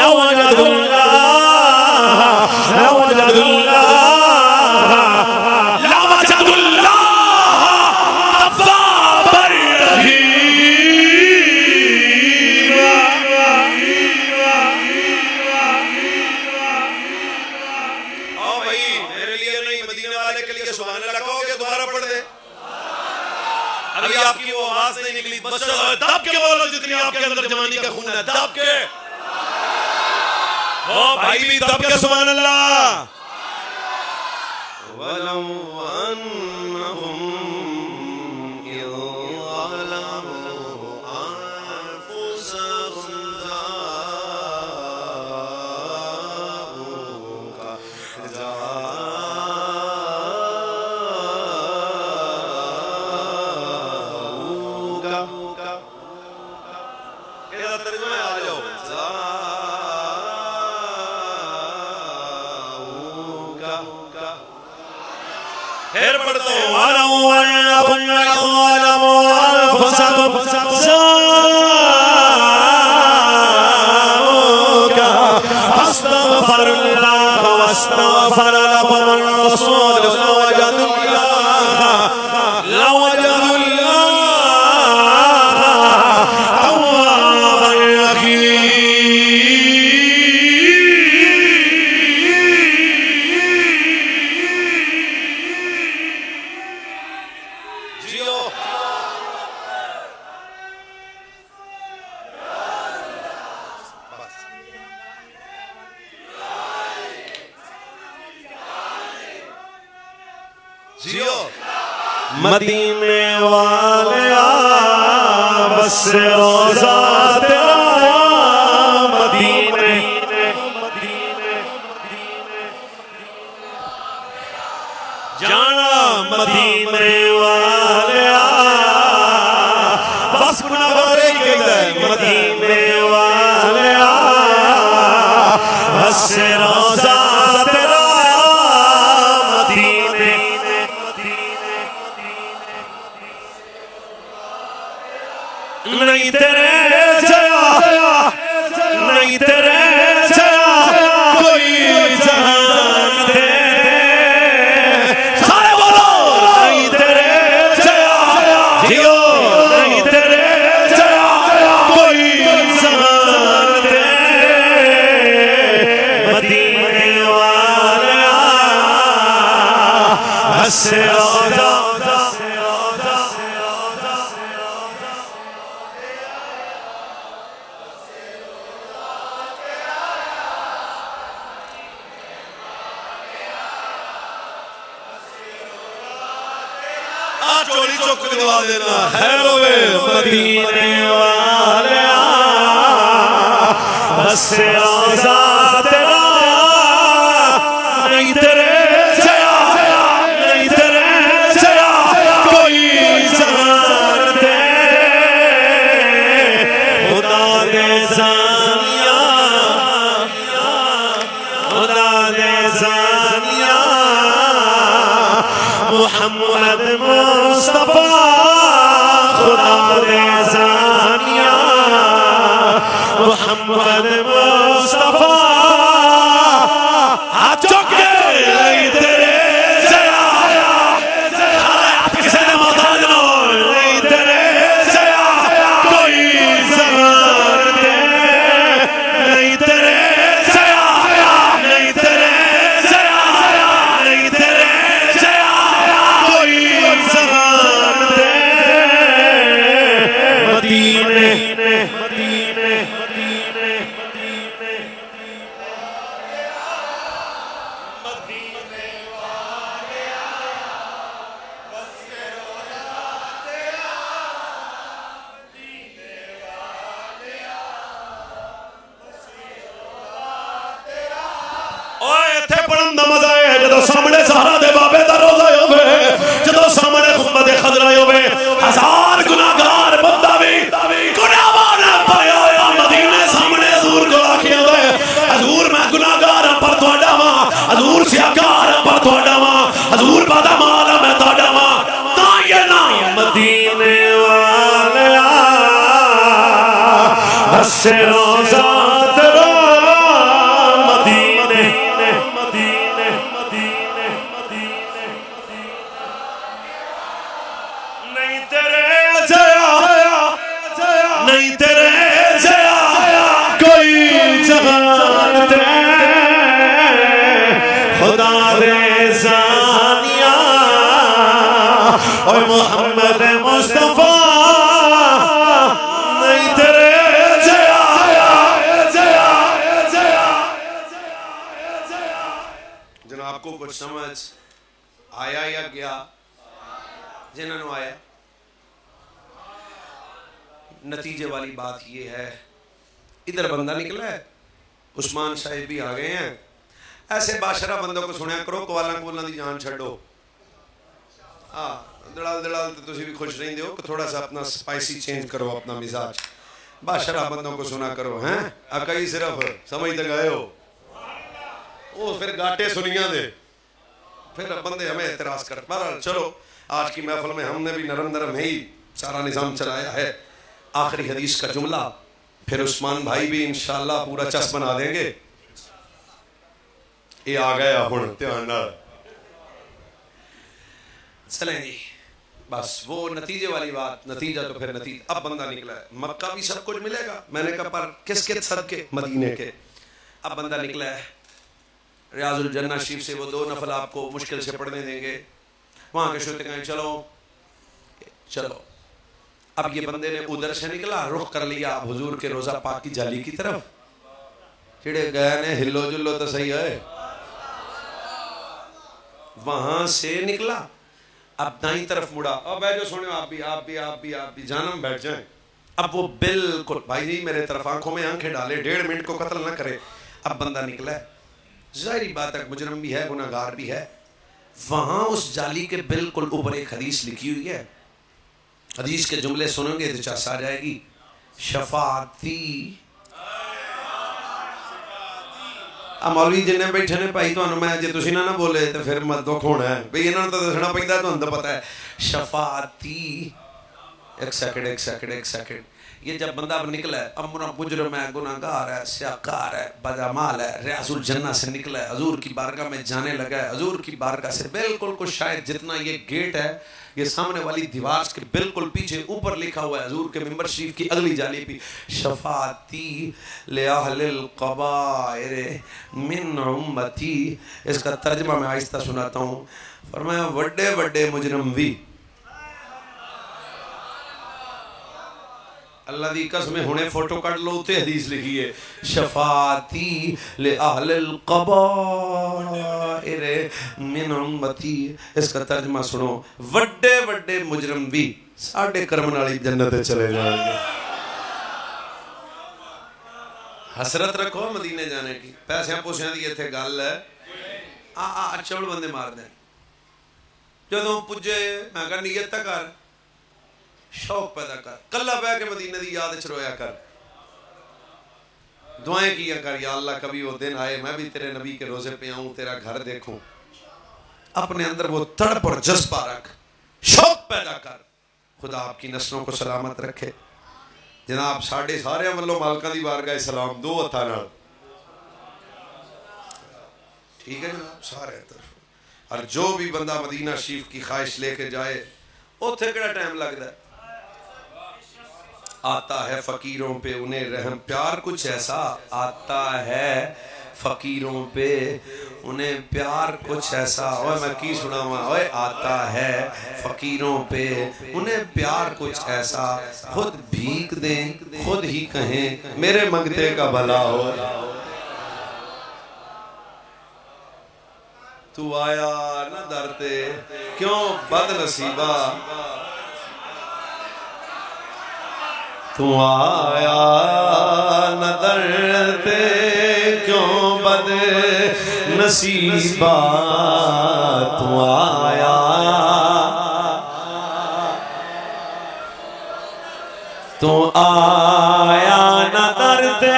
लवजदुल्लाह आपकी वो आवाज नहीं निकली, बस दब के बोलो जितनी आपके अंदर जवानी का खून है, दब के। ओ भाई भी दब के सुभान अल्लाह। वलौ अन्नहुम यज़लमू अनफुसहुम जाऊका फिर पढ़ता हूँ मदीने वाले बस रोजा तेरा मदीने जाना मदीने वाले बस मदीने वाले बस रोजा तेरा मदीने नहीं तेरे जया नहीं तेरे जया कोई जहान दे सारे बोलो नहीं तेरे जया जियो नहीं तेरे जया कोई जहान दे मदीने वाले हंस रोजा चोरी चौक दिवा देना है रोवे मदीने वाले बस रोजा तेरा नहीं तेरे जया नहीं तेरे जया कोई जहान दे खुदा दे जानिया खुदा दे जानिया मुहम्मद मुस्तफा खुदा दे जानिया मुहम्मद मुस्तफा हाथ चौके नहीं तेरे जया किसी ने मोहताज न हो नहीं तेरे जया कोई जहान दे नहीं तेरे जया नहीं तेरे जया नहीं तेरे जया कोई जहान दे मदीने मदीने मदीने मदीने मदीने वाले बस रोजा तेरा मदीने वाले बस रोजा तेरा ओए इत्थे पढ़न दा मजा है जदों सामने ज़हरा दे बाबे दा रोजा होवे जदों सामने खुतबा दे खजरा होवे हजार गुनाहगार बंदा भी गुनाहगार पाया होया मदीने सामने हजूर को आखे होवे हजूर मैं गुनाहगार पर तुहाडा वां हजूर सियाकार पर तुहाडा वां हजूर बादा माल मैं तुहाडा वां तां ये ना मदीने वाले हस रोजा तेरा मदीने मदीने मदीने मदीने नहीं तेरे जया नहीं तेरे जया कोई जहान दे खुदा दे जानिया और मोहम्मद मुस्तफा नहीं तेरे जया जया जया जनाब को कुछ समझ आया या गया जिन्होंने आया नतीजे वाली बात ये है इधर बंदा निकला है उस्मान साहिब भी आ गए हैं ऐसे बाशरा बंदों को सुनया करो कवाला कबूला की जान छो हाँ दड़ाल दड़ाल तो तुम भी खुश रहते हो कि थोड़ा सा अपना स्पाइसी चेंज करो अपना मिजाज बाशरा बंदों को सुना करो हैं अकई सिर्फ समझ तक गए हो वो फिर गाटे सुनिया दे फिर बंदे हमें एतराज कर। बहरहाल चलो, आज की महफिल में हमने भी नरम नरम ही सारा निज़ाम चलाया है। आखिरी हदीस का जुमला, फिर उस्मान भाई भी इंशाअल्लाह पूरा चस बना देंगे। ये आ गया हुण ध्यान नाल चलें जी, बस वो नतीजे वाली बात। नतीजा तो फिर नतीजा, अब बंदा निकला है। मक्का भी सब कुछ मिलेगा, मैंने कहा पर किसके सदके? मदीने के। अब बंदा निकला है, रियाजुल जन्ना शरीफ से वो 2 नफल आपको मुश्किल से पढ़ने देंगे। वहां के शुते कहें चलो चलो। अब ये बंदे ने उधर से निकला, रुख कर लिया हुजूर के रोजा पाक की जाली की तरफ। चिड़े गए ने हिलो जुलो तो सही है। वहां से निकला, अब दाई तरफ मुड़ा। अब जो सुनो, आप भी जानम बैठ जाए। अब वो बिल्कुल भाई जी मेरे तरफ आंखों में आंखें डाले, 1.5 मिनट को कत्ल ना करे। अब बंदा निकला है, जाहिर बात है मुजरम भी है, गुनाहगार भी है। वहां उस जाली के बिल्कुल ऊपर एक हदीस लिखी हुई है। हदीस के जुमले सुनोगे तो चस आ जाएगी। शफाती मौलवी जिन्हें बैठे ने भाई तुहानू मैं जे तुसी ना बोले तो फिर मत दुख होना है भाई, इन्होंने तो दसना पैंदा, तुहानू तो पता है। शफाती एक सेकंड ये जब बंदा निकला है, अमरा मुजरम है, गुनाहगार है, सियाकार है, बदअमाल है, रियाजुल जन्ना से निकला है, हजूर की बारगाह में जाने लगा है। हजूर की बारगाह से बिल्कुल कुछ शायद जितना ये गेट है, ये सामने वाली दीवार के बिल्कुल पीछे ऊपर लिखा हुआ है हजूर के मिंबर शरीफ की अगली जाली पे, शफाती ले अहलिल कबाइर मिन उम्मती। इसका तर्जमा मैं आहिस्ता सुनाता हूँ। फरमाया वड्डे वड्डे मुजरम भी, अल्लाह दी कसम हुणे फोटो कट लो, उत्ते हदीस लिखी है शफाती ले अहलिल कबाइर मिन उम्मती। इसका तर्जमा सुनो, वड्डे वड्डे मुजरम भी साडे करम नाल जन्नत चले जाएंगे। हसरत रखो मदीने जाने की, पैसे पूछने की इत्थे गल है। आ चौड़ बंदे मार दें। जदों पुजे मैं कहा नीयत कर, शौक पैदा कर, कल्ला बह के मदीने की याद च रोया कर, दुआएं किया कर, या अल्लाह कभी वो दिन आए मैं भी तेरे नबी के रोजे पे आऊं, तेरा घर देखूं। अपने अंदर वो तड़प और जज्बा रख, शौक पैदा कर। खुदा आपकी नस्लों को सलामत रखे। जनाब साढ़े सारे वालों मालकां दी बारगाह सलाम, 2 हत्थां नाल, ठीक है जनाब सारे तरफ। और जो भी बंदा मदीना शरीफ की ख्वाहिश लेके जाए, उत्थे केड़ा टाइम लगता है। आता है फकीरों पे उन्हें रहम, प्यार कुछ ऐसा आता है फकीरों पे उन्हें प्यार कुछ ऐसा। ओए मैं की सुनावा, ओए आता है फकीरों पे उन्हें प्यार कुछ ऐसा, खुद भीख दें खुद ही कहें मेरे मंगते का भला हो। तू आया ना दरते क्यों बदनसीबा, तू आया न दरते क्यों बद नसीबा, तू आया तू आया न दरते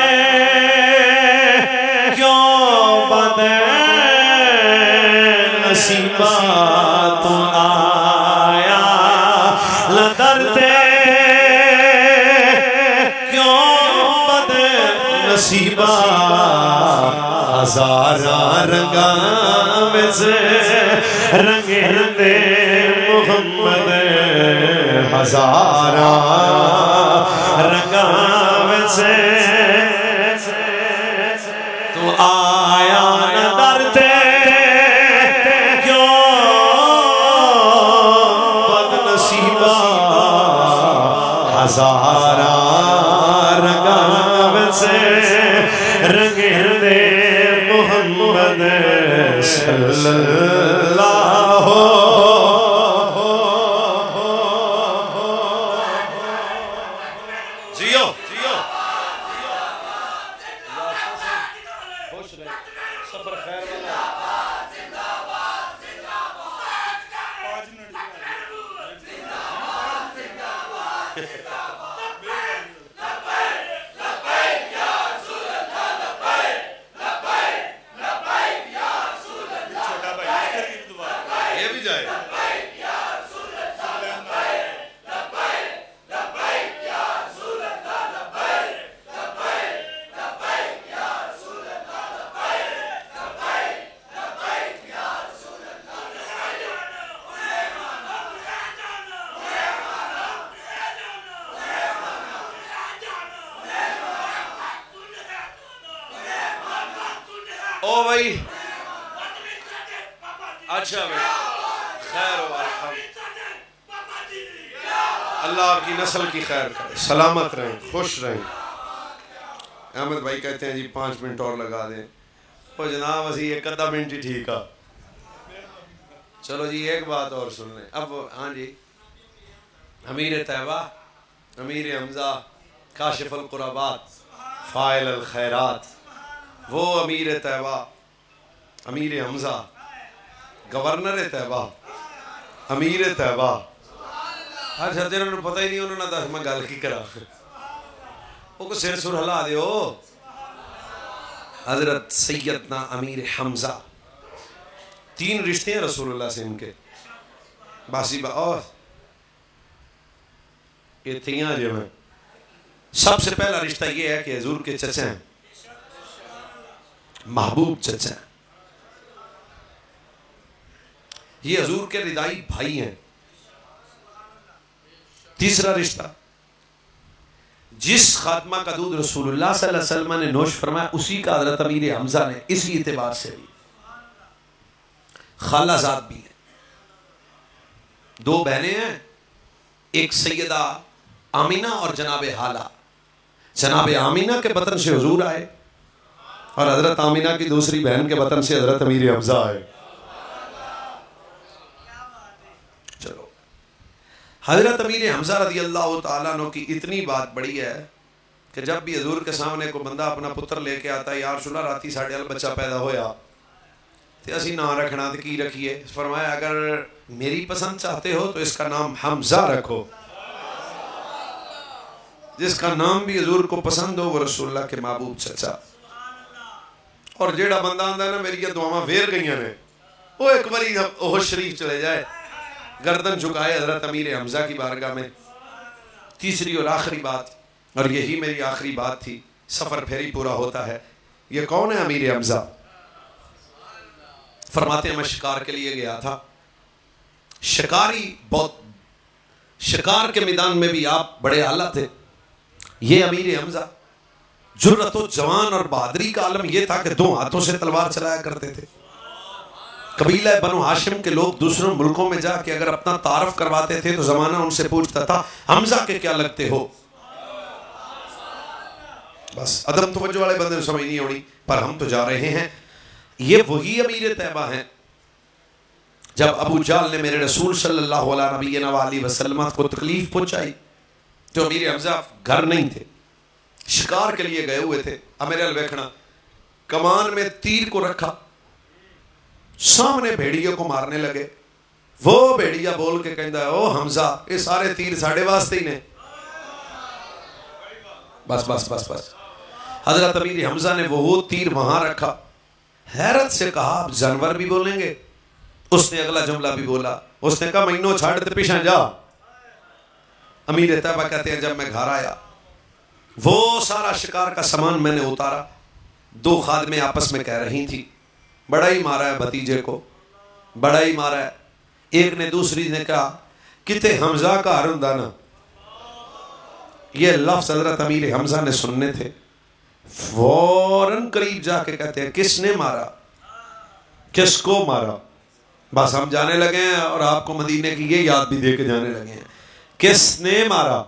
क्यों बद नसीबा, तू आया न दरते नसीबा। हजारा रंगा में से रंगे दे मुहम्मद, हजारा रंगा में से तू आया न दरते क्यों बदनसीबा। हजारा रंगा में से रंगे दे मुहम्मद सल्लल्लाहु। जियो जियो खुश रहे, सफर खैर वाला। भाई? अच्छा भाई, खैर अल्लाह आपकी नस्ल की खैर करे, सलामत रहें, खुश रहें। अहमद भाई कहते हैं जी 5 मिनट और लगा दें। ओ जनाब असी एक आधा मिनट ही ठीक आ। चलो जी एक बात और सुन लें अब। हाँ जी, अमीर तैयबा, अमीर हमजा, काशिफ अल कुरबात, फाइल अल खैरात, वो अमीर तैयबा, अमीर हमजा, गवर्नर तैयबा, अमीर तैयबा। हर सर जिन्होंने पता ही नहीं उन्होंने दस मैं गल की करा, वो को सिर सुर हिला दियो। हजरत सैयदना अमीर हमजा, 3 रिश्ते हैं रसूलुल्लाह से इनके। बासी और ये थियां जो हैं, सबसे पहला रिश्ता ये है कि हजूर के चचा हैं, महबूब चचा हैं, ये हजूर के रिदाई भाई हैं। तीसरा रिश्ता, जिस खात्मा का दूध रसूलुल्लाह सल्लल्लाहु अलैहि वसल्लम ने नोश फरमाया उसी का हजरत अमीर हमजा ने इसी इत्तेबार से भी खालाजाद भी है। 2 बहनें हैं, एक सैयदा आमीना और जनाब हाला। जनाब आमीना के बतन से हुजूर आए और हजरत आमीना की दूसरी बहन के बतन से हजरत अमीर हमजा आए। चलो, हजरत अमीर हमजा रज़ी अल्लाह तआला अन्हु की इतनी बात बड़ी है कि जब भी हजूर के सामने कोई बंदा अपना पुत्र लेके आता है, यार सुना राती साढ़े अल बच्चा पैदा होया तो असी ना रखना तो की रखिए। फरमाया अगर मेरी पसंद चाहते हो तो इसका नाम हमजा रखो। जिसका नाम भी हजूर को पसंद हो वो रसूलुल्लाह के महबूब चचा। और जेड़ा बंदा आंदा ना मेरी दुआवां फेर गई ने, वो एक बारी ओह शरीफ चले जाए, गर्दन झुकाए हजरत अमीर हमजा की बारगाह में। तीसरी और आखिरी बात, और यही मेरी आखिरी बात थी, सफर फिर ही पूरा होता है। ये कौन है अमीर हमजा? फरमाते हैं मैं शिकार के लिए गया था, शिकारी बहुत, शिकार के मैदान में भी आप बड़े आला थे। ये अमीर हमजा जुर्रत जवान और बहादुरी का आलम यह था कि 2 हाथों से तलवार चलाया करते थे। कबीला बनु हाशिम के लोग दूसरों मुल्कों में जाके अगर अपना तारफ करवाते थे तो जमाना उनसे पूछता था हमजा के क्या लगते हो। बस अदम तवज्जो वाले बंदे को समझ नहीं होनी, पर हम तो जा रहे हैं। ये वही अमीर तैयबा हैं जब अबू जाल ने मेरे रसूल सल्लल्लाहु अलैहि वसल्लम को तकलीफ पहुंचाई तो अमीर हमजा घर नहीं थे, शिकार के लिए गए हुए थे। अब मेरे अल देखना, कमान में तीर को रखा, सामने भेड़ियों को मारने लगे। वो भेड़िया बोल के कहता है ओ हमजा ये सारे तीर साढ़े वास्ते ही ने। बस बस बस बस हजरत अमीर हमजा ने वो तीर वहां रखा, हैरत से कहा आप जानवर भी बोलेंगे? उसने अगला जुमला भी बोला, उसने कहा महीनों छाड़ ते पीछे जा। अमीर तैयबा कहते हैं जब मैं घर आया वो सारा शिकार का सामान मैंने उतारा। 2 खादमें आपस में कह रही थी बड़ा ही मारा है भतीजे को, बड़ा ही मारा है। एक ने दूसरी ने कहा किते हमजा का घर हुंदा ना। ये लफ्ज हजरत अमीर हमजा ने सुनने थे, फौरन करीब जाके कहते हैं किसने मारा, किसको मारा। बस हम जाने लगे हैं और आपको मदीने की ये याद भी दे के जाने लगे हैं, किसने मारा,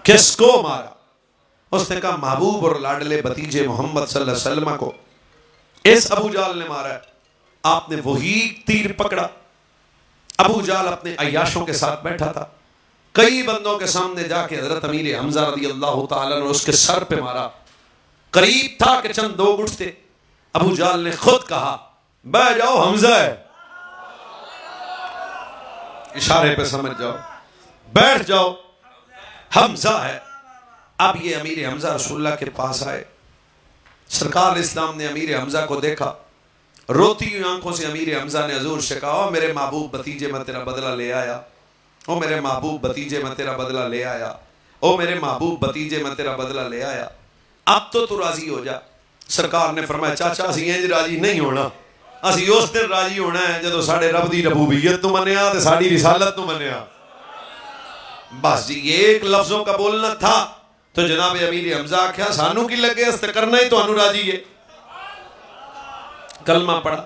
किसको मारा। उसने कहा महबूब और लाडले भतीजे मोहम्मद सल्लल्लाहु अलैहि वसल्लम को इस अबू जाल ने मारा है। आपने वही तीर पकड़ा। अबू जाल अपने अय्याशों के साथ बैठा था, कई बंदों के सामने जाके हजरत अमीर हमजा रज़ी अल्लाह तआला ने उसके सर पे मारा। करीब था कि चंद लोग उठते, अबू जाल ने खुद कहा बैठ जाओ हमजा है, इशारे पे समझ जाओ, बैठ जाओ हमजा है। अब ये अमीर हमजा रसूलुल्लाह के पास आए। सरकार इस्लाम ने अमीर हमजा को देखा, रोती हुई आंखों से अमीर हमजा ने हजूर से कहा मेरे महबूब भतीजे मैं तेरा बदला ले आया, ओ मेरे महबूब भतीजे मैं तेरा बदला ले आया, ओ मेरे महबूब भतीजे मैं तेरा बदला ले आया, अब तो तू राजी हो जा। सरकार ने फरमाया चाचा असी इंज राजी नहीं होना, असी उस दिन राजी होना है जदों साडे रब दी रबूबियत नूं मन्निया ते साडी रिसालत नूं मन्निया। बस जी ये एक लफ्जों का बोलना था तो जनाब अमीर हमजा आख्या सानू की लगे अस ते करना ही तुहानू राजी है। कलमा पढ़ा,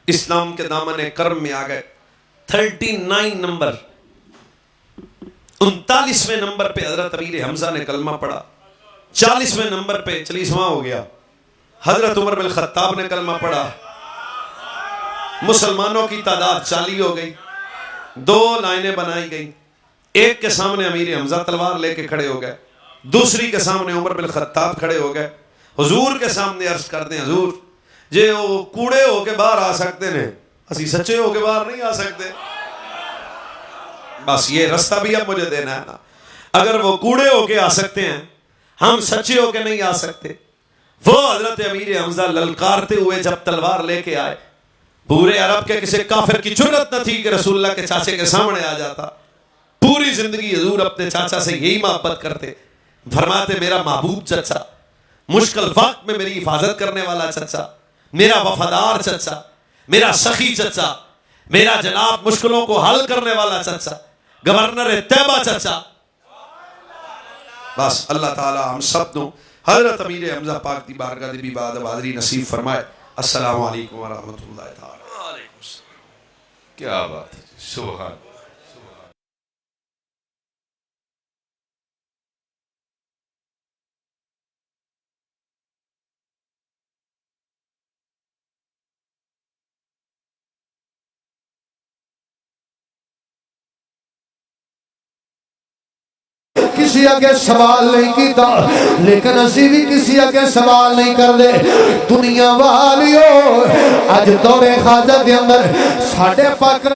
इस्लाम के दामन कर्म में आ गए। 39 नंबर 39वें नंबर पे हजरत अमीर हमजा ने कलमा पढ़ा। 40वें नंबर पे 40वां हो गया, हजरत उमर बिन खत्ताब ने कलमा पढ़ा। मुसलमानों की तादाद 40 हो गई। 2 लाइनें बनाई गई, एक के सामने अमीर हमजा तलवार लेके खड़े हो गए, दूसरी के सामने उमर बिन खत्ताब खड़े हो गए। हुजूर के सामने अर्ज करते हैं, हुजूर जे वो कूड़े होके बाहर आ सकते ने, असी सच्चे होके बाहर नहीं आ सकते। बस ये रास्ता भी अब मुझे देना है ना। अगर वो कूड़े होके आ सकते हैं, हम सच्चे होके नहीं आ सकते। वो हजरत अमीर हमजा ललकारते हुए जब तलवार लेके आए, पूरे अरब के किसी काफिर की जुर्रत न थी कि रसूलुल्लाह के चाचे के सामने आ जाता। पूरी जिंदगी हुजूर अपने चाचा से यही मोहब्बत करते, फरमाते मेरा महबूब चचा, मुश्किल वक्त में मेरी हिफाजत करने वाला चचा, मेरा वफादार चचा, मेरा सखी चचा, मेरा जनाब मुश्किलों को हल करने वाला चचा, गवर्नर तैयबा चचा। बस अल्लाह ताला हम सब नु हजरत अमीर हमजा पाक दी बारगाह दी बाद हाज़री नसीब फरमाए। अस्सलाम वालेकुम व रहमतुल्लाहि ताला। क्या बात है, सुभान। किसी अगे सवाल नहीं किया, लेकिन असी भी किसी अगे सवाल नहीं करते। दुनिया वालियो अज दौरे खाजा के अंदर साढ़े पाक